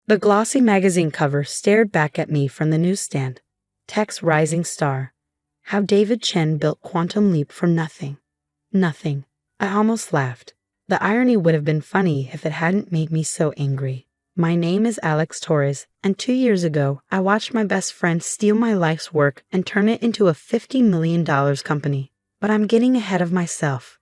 The glossy magazine cover stared back at me from the newsstand. Text Rising Star. How David Chen built Quantum Leap from nothing. Nothing. I almost laughed. The irony would have been funny if it hadn't made me so angry. My name is Alex Torres, and 2 years ago, I watched my best friend steal my life's work and turn it into a $50 million company. But I'm getting ahead of myself.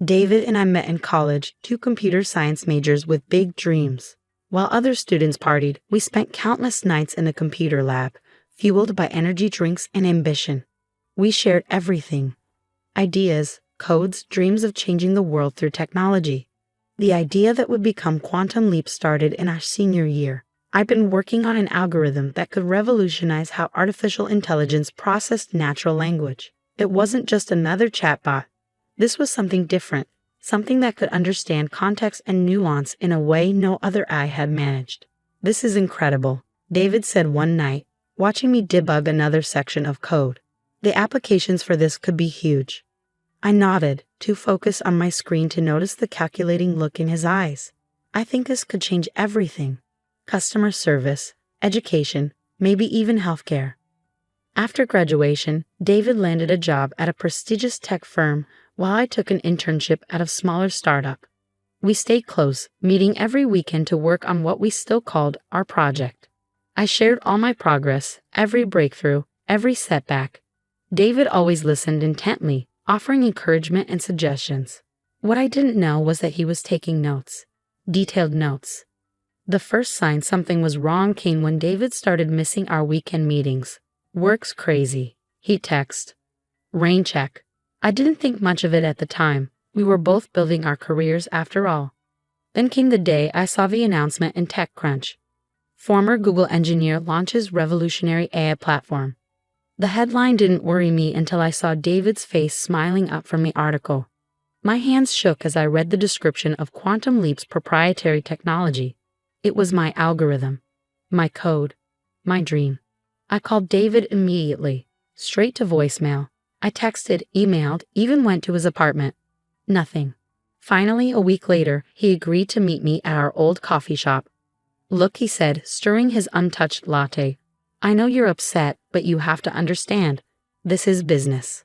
David and I met in college, two computer science majors with big dreams. While other students partied, we spent countless nights in the computer lab, fueled by energy drinks and ambition. We shared everything. Ideas, codes, dreams of changing the world through technology. The idea that would become Quantum Leap started in our senior year. I'd been working on an algorithm that could revolutionize how artificial intelligence processed natural language. It wasn't just another chatbot. This was something different, something that could understand context and nuance in a way no other eye had managed. This is incredible, David said one night, watching me debug another section of code. The applications for this could be huge. I nodded, too focused on my screen to notice the calculating look in his eyes. I think this could change everything. Customer service, education, maybe even healthcare. After graduation, David landed a job at a prestigious tech firm while I took an internship at a smaller startup. We stayed close, meeting every weekend to work on what we still called our project. I shared all my progress, every breakthrough, every setback. David always listened intently, offering encouragement and suggestions. What I didn't know was that he was taking notes. Detailed notes. The first sign something was wrong came when David started missing our weekend meetings. Work's crazy, he texted. Rain check. I didn't think much of it at the time. We were both building our careers after all. Then came the day I saw the announcement in TechCrunch. Former Google engineer launches revolutionary AI platform. The headline didn't worry me until I saw David's face smiling up from the article. My hands shook as I read the description of Quantum Leap's proprietary technology. It was my algorithm, my code, my dream. I called David immediately, straight to voicemail. I texted, emailed, even went to his apartment. Nothing. Finally, a week later, he agreed to meet me at our old coffee shop. Look, he said, stirring his untouched latte. I know you're upset, but you have to understand. This is business.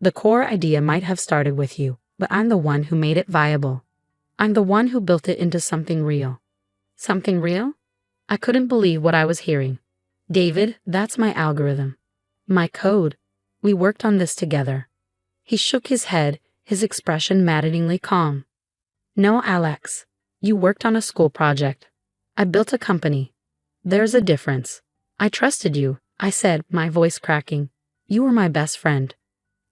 The core idea might have started with you, but I'm the one who made it viable. I'm the one who built it into something real. Something real? I couldn't believe what I was hearing. David, that's my algorithm. My code. We worked on this together. He shook his head, his expression maddeningly calm. No, Alex. You worked on a school project. I built a company. There's a difference. I trusted you, I said, my voice cracking. You were my best friend.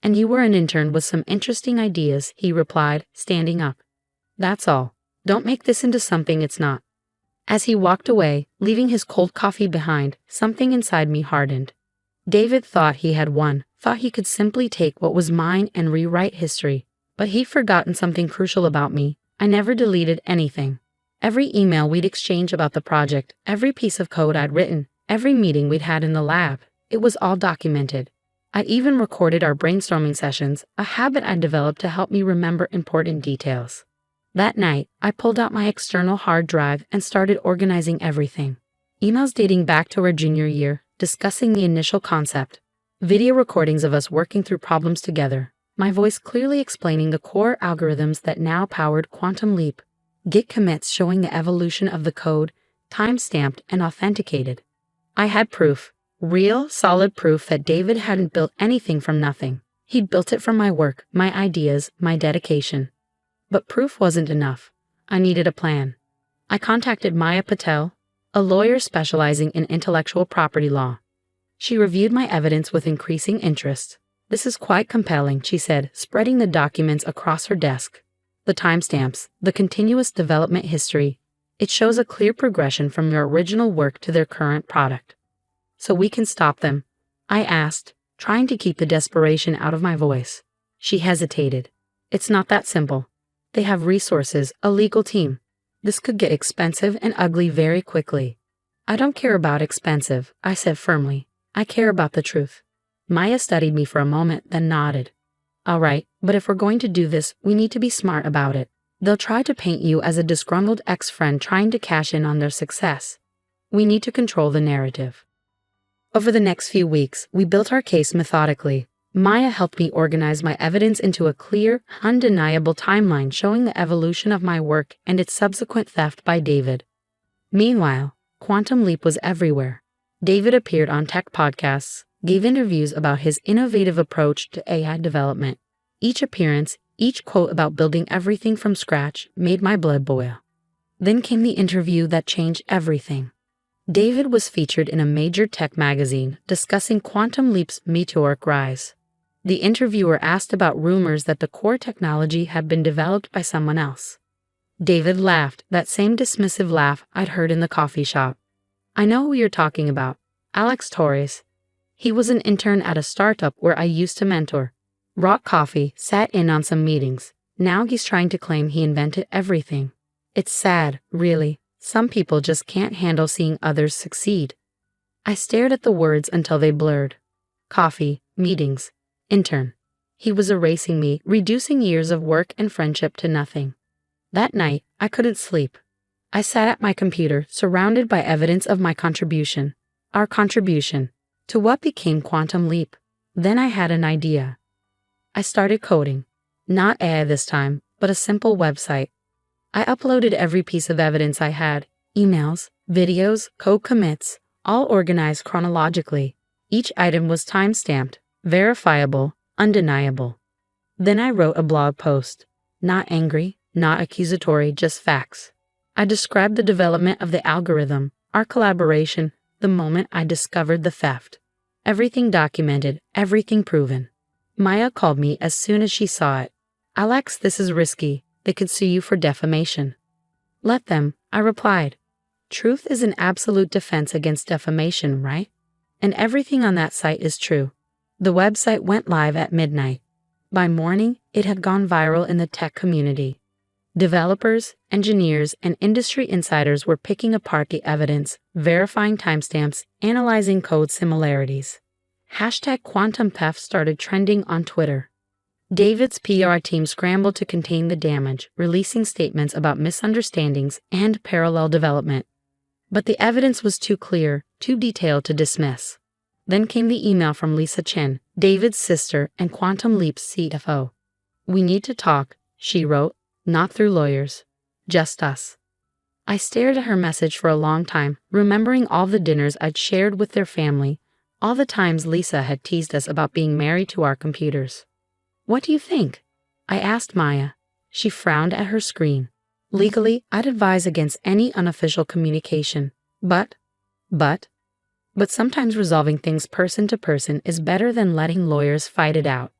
And you were an intern with some interesting ideas, he replied, standing up. That's all. Don't make this into something it's not. As he walked away, leaving his cold coffee behind, something inside me hardened. David thought he had won, thought he could simply take what was mine and rewrite history. But he'd forgotten something crucial about me. I never deleted anything. Every email we'd exchanged about the project, every piece of code I'd written, every meeting we'd had in the lab, it was all documented. I even recorded our brainstorming sessions, a habit I developed to help me remember important details. That night, I pulled out my external hard drive and started organizing everything. Emails dating back to our junior year, discussing the initial concept. Video recordings of us working through problems together. My voice clearly explaining the core algorithms that now powered Quantum Leap. Git commits showing the evolution of the code, time-stamped and authenticated. I had proof. Real, solid proof that David hadn't built anything from nothing. He'd built it from my work, my ideas, my dedication. But proof wasn't enough. I needed a plan. I contacted Maya Patel, a lawyer specializing in intellectual property law. She reviewed my evidence with increasing interest. This is quite compelling, she said, spreading the documents across her desk. The timestamps, the continuous development history. It shows a clear progression from your original work to their current product. So we can stop them? I asked, trying to keep the desperation out of my voice. She hesitated. It's not that simple. They have resources, a legal team. This could get expensive and ugly very quickly. I don't care about expensive, I said firmly. I care about the truth. Maya studied me for a moment, then nodded. All right, but if we're going to do this, we need to be smart about it. They'll try to paint you as a disgruntled ex-friend trying to cash in on their success. We need to control the narrative. Over the next few weeks, we built our case methodically. Maya helped me organize my evidence into a clear, undeniable timeline showing the evolution of my work and its subsequent theft by David. Meanwhile, Quantum Leap was everywhere. David appeared on tech podcasts, gave interviews about his innovative approach to AI development. Each appearance, each quote about building everything from scratch made my blood boil. Then came the interview that changed everything. David was featured in a major tech magazine discussing Quantum Leap's meteoric rise. The interviewer asked about rumors that the core technology had been developed by someone else. David laughed, that same dismissive laugh I'd heard in the coffee shop. I know who you're talking about, Alex Torres. He was an intern at a startup where I used to mentor. Rock Coffee, sat in on some meetings. Now he's trying to claim he invented everything. It's sad, really. Some people just can't handle seeing others succeed. I stared at the words until they blurred. Coffee, meetings, intern. He was erasing me, reducing years of work and friendship to nothing. That night, I couldn't sleep. I sat at my computer, surrounded by evidence of my contribution. Our contribution to what became Quantum Leap. Then I had an idea. I started coding. Not AI this time, but a simple website. I uploaded every piece of evidence I had, emails, videos, code commits, all organized chronologically. Each item was time-stamped, verifiable, undeniable. Then I wrote a blog post. Not angry, not accusatory, just facts. I described the development of the algorithm, our collaboration, the moment I discovered the theft. Everything documented, everything proven. Maya called me as soon as she saw it. Alex, this is risky. They could sue you for defamation. Let them, I replied. Truth is an absolute defense against defamation, right? And everything on that site is true. The website went live at midnight. By morning, it had gone viral in the tech community. Developers, engineers, and industry insiders were picking apart the evidence, verifying timestamps, analyzing code similarities. #QuantumPef started trending on Twitter. David's PR team scrambled to contain the damage, releasing statements about misunderstandings and parallel development. But the evidence was too clear, too detailed to dismiss. Then came the email from Lisa Chen, David's sister and Quantum Leap's CFO. We need to talk, she wrote, not through lawyers. Just us. I stared at her message for a long time, remembering all the dinners I'd shared with their family, all the times Lisa had teased us about being married to our computers. What do you think? I asked Maya. She frowned at her screen. Legally, I'd advise against any unofficial communication. But sometimes resolving things person to person is better than letting lawyers fight it out.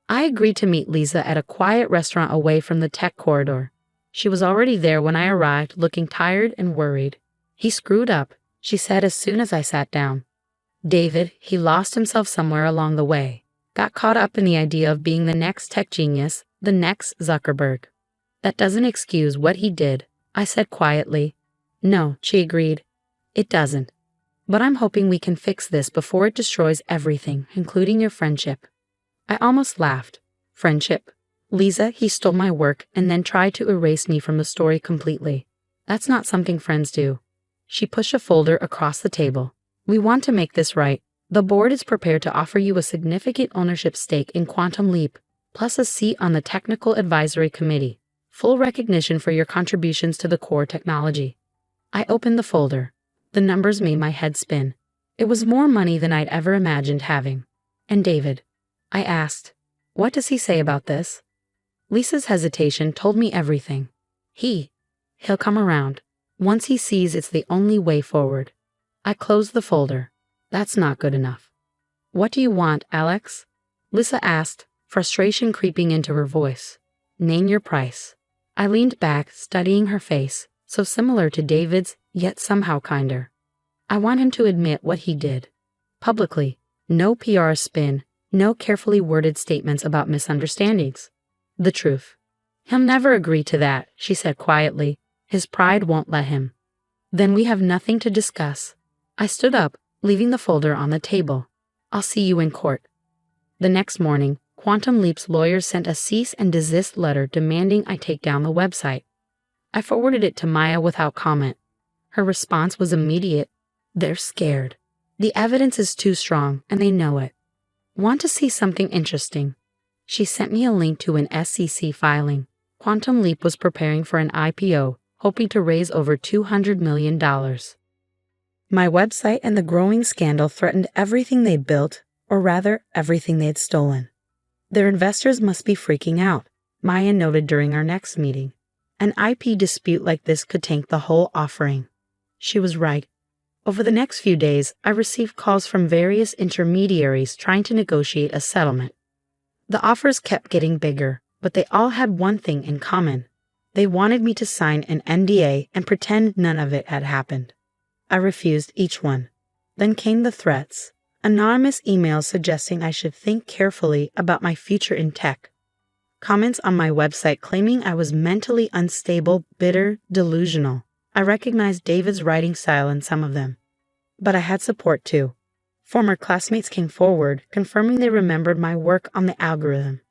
I agreed to meet Lisa at a quiet restaurant away from the tech corridor. She was already there when I arrived, looking tired and worried. He screwed up, she said as soon as I sat down. David, he lost himself somewhere along the way. Got caught up in the idea of being the next tech genius, the next Zuckerberg. That doesn't excuse what he did, I said quietly. No, she agreed. It doesn't. But I'm hoping we can fix this before it destroys everything, including your friendship. I almost laughed. Friendship? Lisa, he stole my work and then tried to erase me from the story completely. That's not something friends do. She pushed a folder across the table. We want to make this right. The board is prepared to offer you a significant ownership stake in Quantum Leap, plus a seat on the Technical Advisory Committee. Full recognition for your contributions to the core technology. I opened the folder. The numbers made my head spin. It was more money than I'd ever imagined having. And David? I asked. What does he say about this? Lisa's hesitation told me everything. He'll come around. Once he sees it's the only way forward. I closed the folder. That's not good enough. What do you want, Alex? Lisa asked, frustration creeping into her voice. Name your price. I leaned back, studying her face, so similar to David's, yet somehow kinder. I want him to admit what he did. Publicly. No PR spin, no carefully worded statements about misunderstandings. The truth. He'll never agree to that, she said quietly. His pride won't let him. Then we have nothing to discuss. I stood up, leaving the folder on the table. I'll see you in court. The next morning, Quantum Leap's lawyers sent a cease and desist letter demanding I take down the website. I forwarded it to Maya without comment. Her response was immediate. They're scared. The evidence is too strong, and they know it. Want to see something interesting? She sent me a link to an SEC filing. Quantum Leap was preparing for an IPO, hoping to raise over $200 million. My website and the growing scandal threatened everything they built, or rather, everything they had stolen. Their investors must be freaking out, Maya noted during our next meeting. An IP dispute like this could tank the whole offering. She was right. Over the next few days, I received calls from various intermediaries trying to negotiate a settlement. The offers kept getting bigger, but they all had one thing in common. They wanted me to sign an NDA and pretend none of it had happened. I refused each one. Then came the threats. Anonymous emails suggesting I should think carefully about my future in tech. Comments on my website claiming I was mentally unstable, bitter, delusional. I recognized David's writing style in some of them. But I had support too. Former classmates came forward, confirming they remembered my work on the algorithm.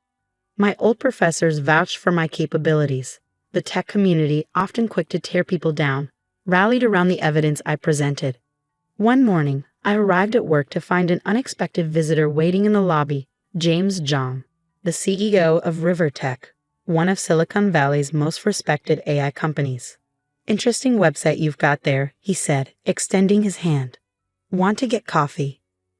My old professors vouched for my capabilities. The tech community, often quick to tear people down, rallied around the evidence I presented. One morning, I arrived at work to find an unexpected visitor waiting in the lobby, James Zhang, the CEO of Rivertech, one of Silicon Valley's most respected AI companies. Interesting website you've got there, he said, extending his hand. Want to get coffee?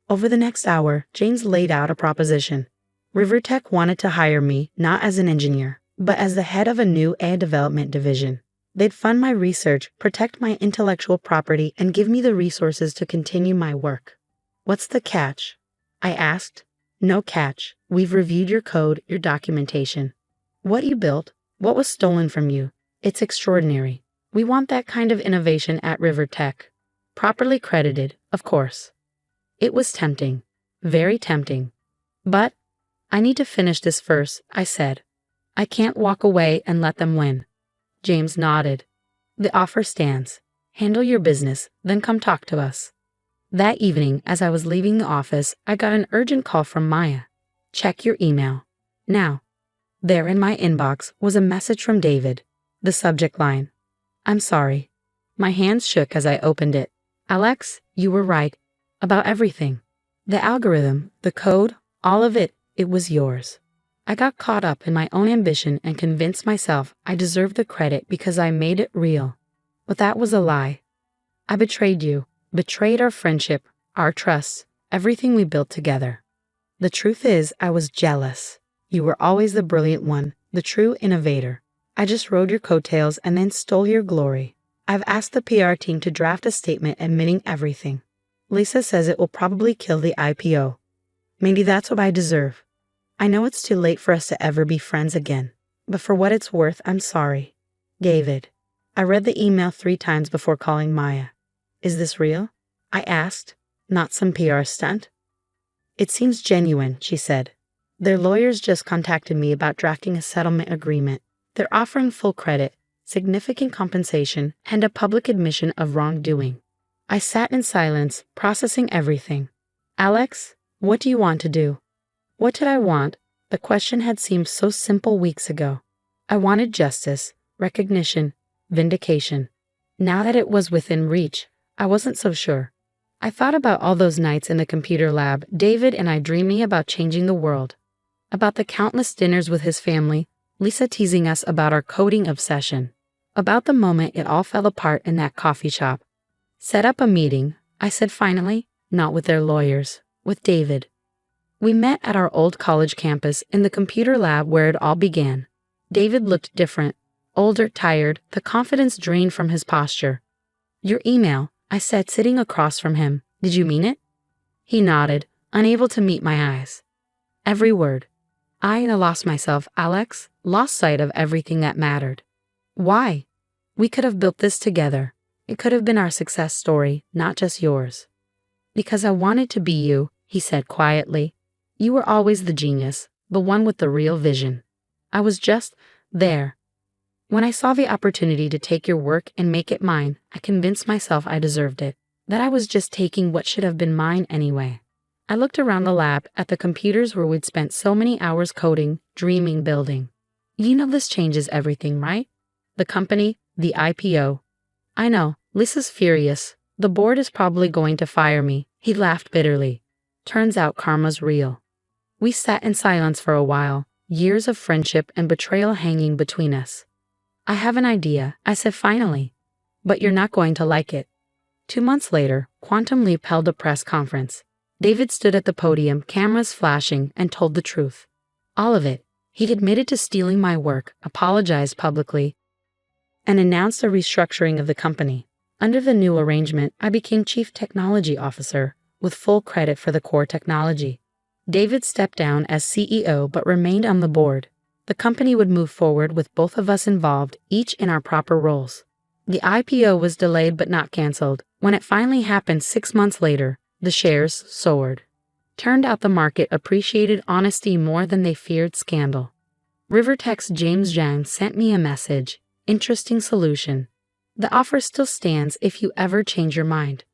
Over the next hour, James laid out a proposition. Rivertech wanted to hire me not as an engineer, but as the head of a new AI development division. They'd fund my research, protect my intellectual property, and give me the resources to continue my work. What's the catch? I asked. No catch. We've reviewed your code, your documentation. What you built, what was stolen from you. It's extraordinary. We want that kind of innovation at Rivertech. Properly credited, of course. It was tempting. Very tempting. But I need to finish this first, I said. I can't walk away and let them win. James nodded. The offer stands. Handle your business, then come talk to us. That evening, as I was leaving the office, I got an urgent call from Maya. Check your email. Now. There in my inbox was a message from David. The subject line. I'm sorry. My hands shook as I opened it. Alex, you were right. About everything. The algorithm, the code, all of it, it was yours. I got caught up in my own ambition and convinced myself I deserved the credit because I made it real. But that was a lie. I betrayed you, betrayed our friendship, our trust, everything we built together. The truth is, I was jealous. You were always the brilliant one, the true innovator. I just rode your coattails and then stole your glory. I've asked the PR team to draft a statement admitting everything. Lisa says it will probably kill the IPO. Maybe that's what I deserve. I know it's too late for us to ever be friends again, but for what it's worth, I'm sorry. David. I read the email 3 times before calling Maya. Is this real? I asked, not some PR stunt. It seems genuine, she said. Their lawyers just contacted me about drafting a settlement agreement. They're offering full credit, significant compensation, and a public admission of wrongdoing. I sat in silence, processing everything. Alex, what do you want to do? What did I want? The question had seemed so simple weeks ago. I wanted justice, recognition, vindication. Now that it was within reach, I wasn't so sure. I thought about all those nights in the computer lab, David and I dreaming about changing the world. About the countless dinners with his family, Lisa teasing us about our coding obsession. About the moment it all fell apart in that coffee shop. Set up a meeting, I said finally, not with their lawyers, with David. We met at our old college campus in the computer lab where it all began. David looked different, older, tired, the confidence drained from his posture. Your email, I said, sitting across from him. Did you mean it? He nodded, unable to meet my eyes. Every word. I lost myself, Alex, lost sight of everything that mattered. Why? We could have built this together. It could have been our success story, not just yours. Because I wanted to be you, he said quietly. You were always the genius, the one with the real vision. I was just there. When I saw the opportunity to take your work and make it mine, I convinced myself I deserved it, that I was just taking what should have been mine anyway. I looked around the lab at the computers where we'd spent so many hours coding, dreaming, building. You know this changes everything, right? The company, the IPO. I know, Lisa's furious. The board is probably going to fire me. He laughed bitterly. Turns out karma's real. We sat in silence for a while, years of friendship and betrayal hanging between us. I have an idea, I said finally. But you're not going to like it. 2 months later, Quantum Leap held a press conference. David stood at the podium, cameras flashing, and told the truth. All of it. He'd admitted to stealing my work, apologized publicly, and announced a restructuring of the company. Under the new arrangement, I became Chief Technology Officer, with full credit for the core technology. David stepped down as CEO but remained on the board. The company would move forward with both of us involved, each in our proper roles. The IPO was delayed but not canceled. When it finally happened 6 months later, the shares soared. Turned out the market appreciated honesty more than they feared scandal. Rivertech's James Zhang sent me a message. Interesting solution. The offer still stands if you ever change your mind.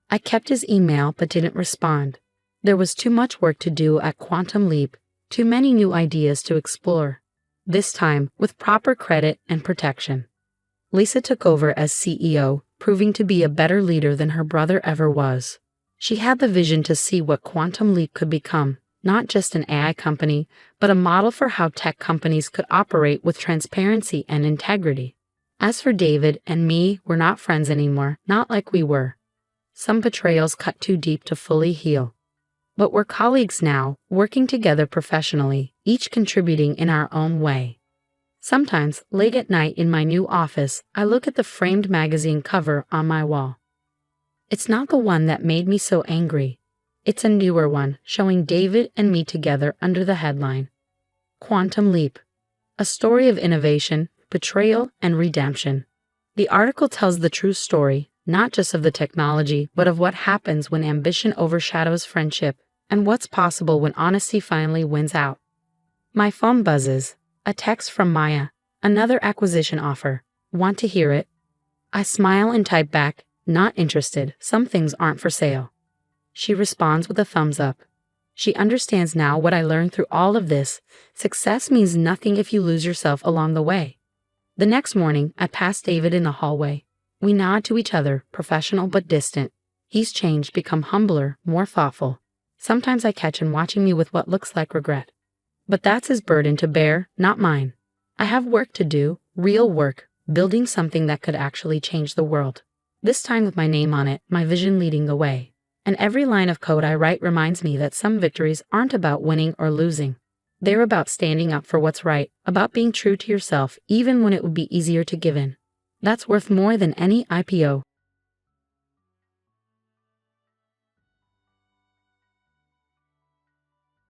I kept his email but didn't respond. There was too much work to do at Quantum Leap, too many new ideas to explore. This time, with proper credit and protection. Lisa took over as CEO, proving to be a better leader than her brother ever was. She had the vision to see what Quantum Leap could become, not just an AI company, but a model for how tech companies could operate with transparency and integrity. As for David and me, we're not friends anymore, not like we were. Some betrayals cut too deep to fully heal. But we're colleagues now, working together professionally, each contributing in our own way. Sometimes, late at night in my new office, I look at the framed magazine cover on my wall. It's not the one that made me so angry. It's a newer one, showing David and me together under the headline, Quantum Leap. A story of innovation, betrayal, and redemption. The article tells the true story, not just of the technology, but of what happens when ambition overshadows friendship, and what's possible when honesty finally wins out. My phone buzzes. A text from Maya. Another acquisition offer. Want to hear it? I smile and type back, not interested. Some things aren't for sale. She responds with a thumbs up. She understands now what I learned through all of this. Success means nothing if you lose yourself along the way. The next morning, I pass David in the hallway. We nod to each other, professional but distant. He's changed, become humbler, more thoughtful. Sometimes I catch him watching me with what looks like regret. But that's his burden to bear, not mine. I have work to do, real work, building something that could actually change the world. This time with my name on it, my vision leading the way. And every line of code I write reminds me that some victories aren't about winning or losing. They're about standing up for what's right, about being true to yourself even when it would be easier to give in. That's worth more than any IPO.